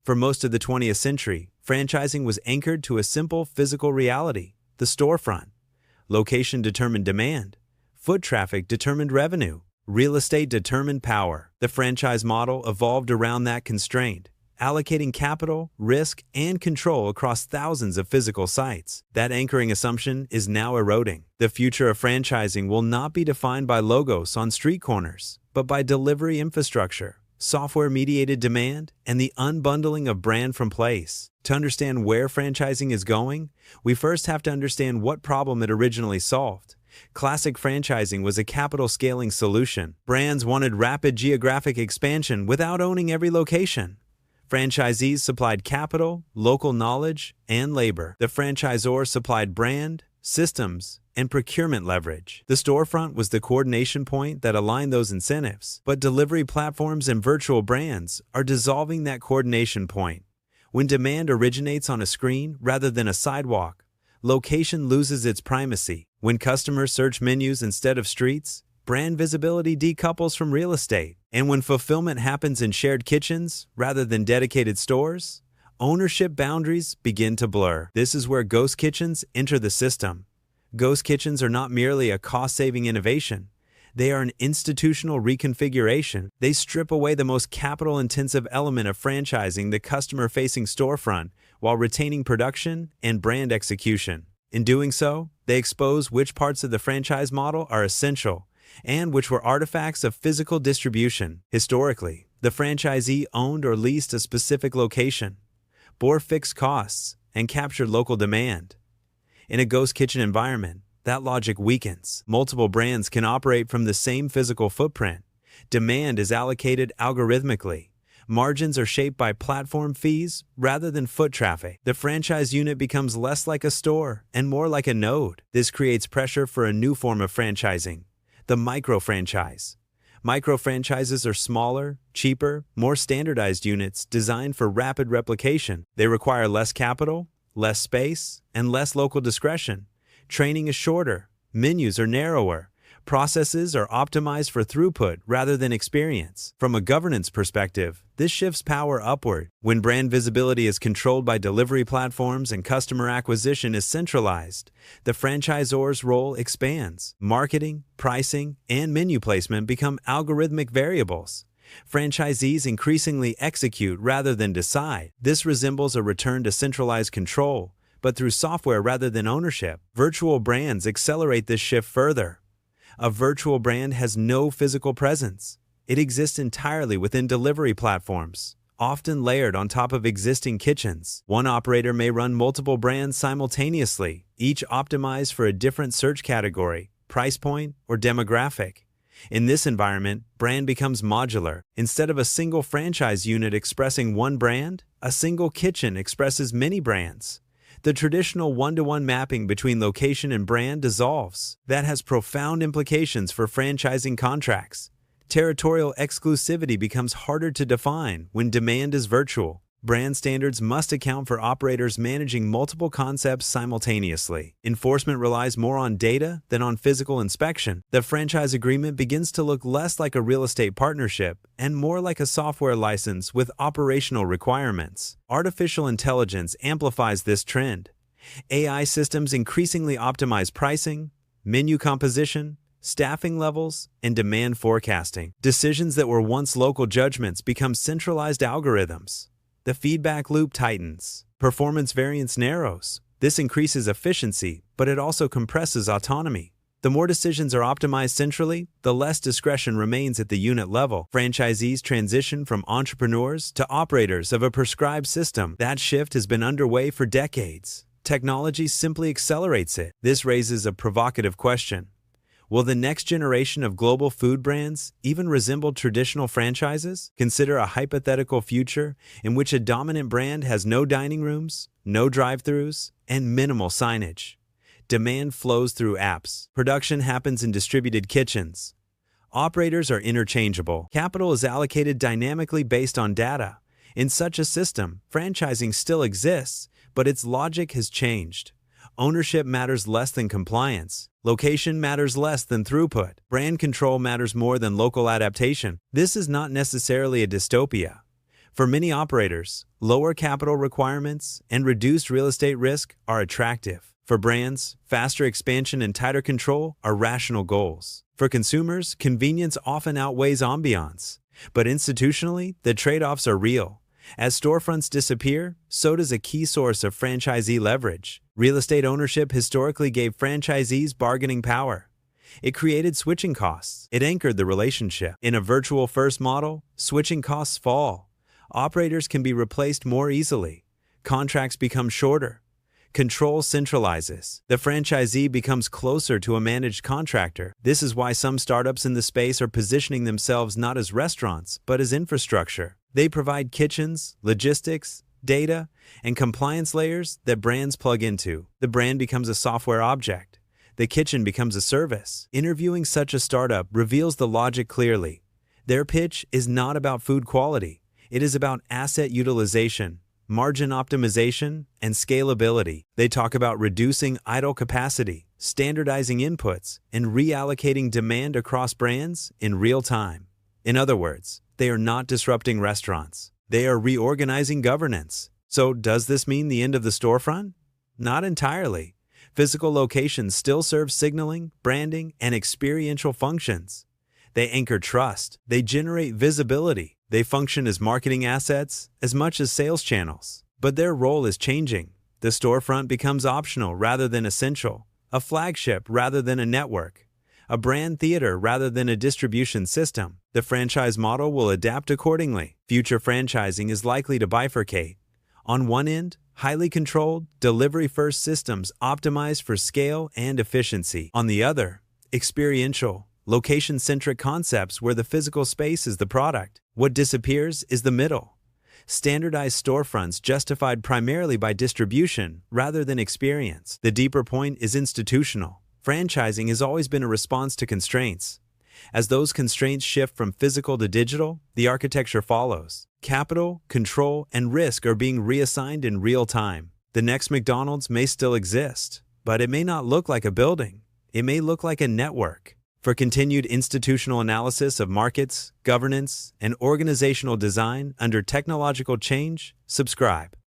For most of the 20th century, franchising was anchored to a simple physical reality: the storefront. Location determined demand. Foot traffic determined revenue. Real estate determined power. The franchise model evolved around that constraint, allocating capital, risk, and control across thousands of physical sites. That anchoring assumption is now eroding. The future of franchising will not be defined by logos on street corners, but by delivery infrastructure, software-mediated demand, and the unbundling of brand from place. To understand where franchising is going, we first have to understand what problem it originally solved. Classic franchising was a capital scaling solution. Brands wanted rapid geographic expansion without owning every location. Franchisees supplied capital, local knowledge, and labor. The franchisor supplied brand, systems, and procurement leverage. The storefront was the coordination point that aligned those incentives. But delivery platforms and virtual brands are dissolving that coordination point. When demand originates on a screen rather than a sidewalk, location loses its primacy. When customers search menus instead of streets, brand visibility decouples from real estate. And when fulfillment happens in shared kitchens rather than dedicated stores, ownership boundaries begin to blur. This is where ghost kitchens enter the system. Ghost kitchens are not merely a cost-saving innovation. They are an institutional reconfiguration. They strip away the most capital-intensive element of franchising, the customer-facing storefront, while retaining production and brand execution. In doing so, they expose which parts of the franchise model are essential and which were artifacts of physical distribution. Historically, the franchisee owned or leased a specific location, bore fixed costs, and captured local demand. In a ghost kitchen environment, that logic weakens. Multiple brands can operate from the same physical footprint. Demand is allocated algorithmically. Margins are shaped by platform fees rather than foot traffic. The franchise unit becomes less like a store and more like a node. This creates pressure for a new form of franchising: the micro-franchise. Micro-franchises are smaller, cheaper, more standardized units designed for rapid replication. They require less capital, less space, and less local discretion. Training is shorter, menus are narrower, processes are optimized for throughput rather than experience. From a governance perspective, this shifts power upward. When brand visibility is controlled by delivery platforms and customer acquisition is centralized, the franchisor's role expands. Marketing, pricing, and menu placement become algorithmic variables. Franchisees increasingly execute rather than decide. This resembles a return to centralized control, but through software rather than ownership. Virtual brands accelerate this shift further. A virtual brand has no physical presence. It exists entirely within delivery platforms, often layered on top of existing kitchens. One operator may run multiple brands simultaneously, each optimized for a different search category, price point, or demographic. In this environment, brand becomes modular. Instead of a single franchise unit expressing one brand, a single kitchen expresses many brands. The traditional one-to-one mapping between location and brand dissolves. That has profound implications for franchising contracts. Territorial exclusivity becomes harder to define when demand is virtual. Brand standards must account for operators managing multiple concepts simultaneously. Enforcement relies more on data than on physical inspection. The franchise agreement begins to look less like a real estate partnership and more like a software license with operational requirements. Artificial intelligence amplifies this trend. AI systems increasingly optimize pricing, menu composition, staffing levels, and demand forecasting. Decisions that were once local judgments become centralized algorithms. The feedback loop tightens. Performance variance narrows. This increases efficiency, but it also compresses autonomy. The more decisions are optimized centrally, the less discretion remains at the unit level. Franchisees transition from entrepreneurs to operators of a prescribed system. That shift has been underway for decades. Technology simply accelerates it. This raises a provocative question. Will the next generation of global food brands even resemble traditional franchises? Consider a hypothetical future in which a dominant brand has no dining rooms, no drive-thrus, and minimal signage. Demand flows through apps. Production happens in distributed kitchens. Operators are interchangeable. Capital is allocated dynamically based on data. In such a system, franchising still exists, but its logic has changed. Ownership matters less than compliance. Location matters less than throughput. Brand control matters more than local adaptation. This is not necessarily a dystopia. For many operators, lower capital requirements and reduced real estate risk are attractive. For brands, faster expansion and tighter control are rational goals. For consumers, convenience often outweighs ambiance. But institutionally, the trade-offs are real. As storefronts disappear, so does a key source of franchisee leverage. Real estate ownership historically gave franchisees bargaining power. It created switching costs. It anchored the relationship. In a virtual-first model, switching costs fall. Operators can be replaced more easily. Contracts become shorter. Control centralizes. The franchisee becomes closer to a managed contractor. This is why some startups in the space are positioning themselves not as restaurants, but as infrastructure. They provide kitchens, logistics, data, and compliance layers that brands plug into. The brand becomes a software object. The kitchen becomes a service. Interviewing such a startup reveals the logic clearly. Their pitch is not about food quality. It is about asset utilization, margin optimization, and scalability. They talk about reducing idle capacity, standardizing inputs, and reallocating demand across brands in real time. In other words, they are not disrupting restaurants. They are reorganizing governance. So does this mean the end of the storefront? Not entirely. Physical locations still serve signaling, branding, and experiential functions. They anchor trust. They generate visibility. They function as marketing assets as much as sales channels. But their role is changing. The storefront becomes optional rather than essential, a flagship rather than a network, a brand theater rather than a distribution system. The franchise model will adapt accordingly. Future franchising is likely to bifurcate. On one end, highly controlled, delivery-first systems optimized for scale and efficiency. On the other, experiential, location-centric concepts where the physical space is the product. What disappears is the middle. Standardized storefronts justified primarily by distribution rather than experience. The deeper point is institutional. Franchising has always been a response to constraints. As those constraints shift from physical to digital, the architecture follows. Capital, control, and risk are being reassigned in real time. The next McDonald's may still exist, but it may not look like a building. It may look like a network. For continued institutional analysis of markets, governance, and organizational design under technological change, subscribe.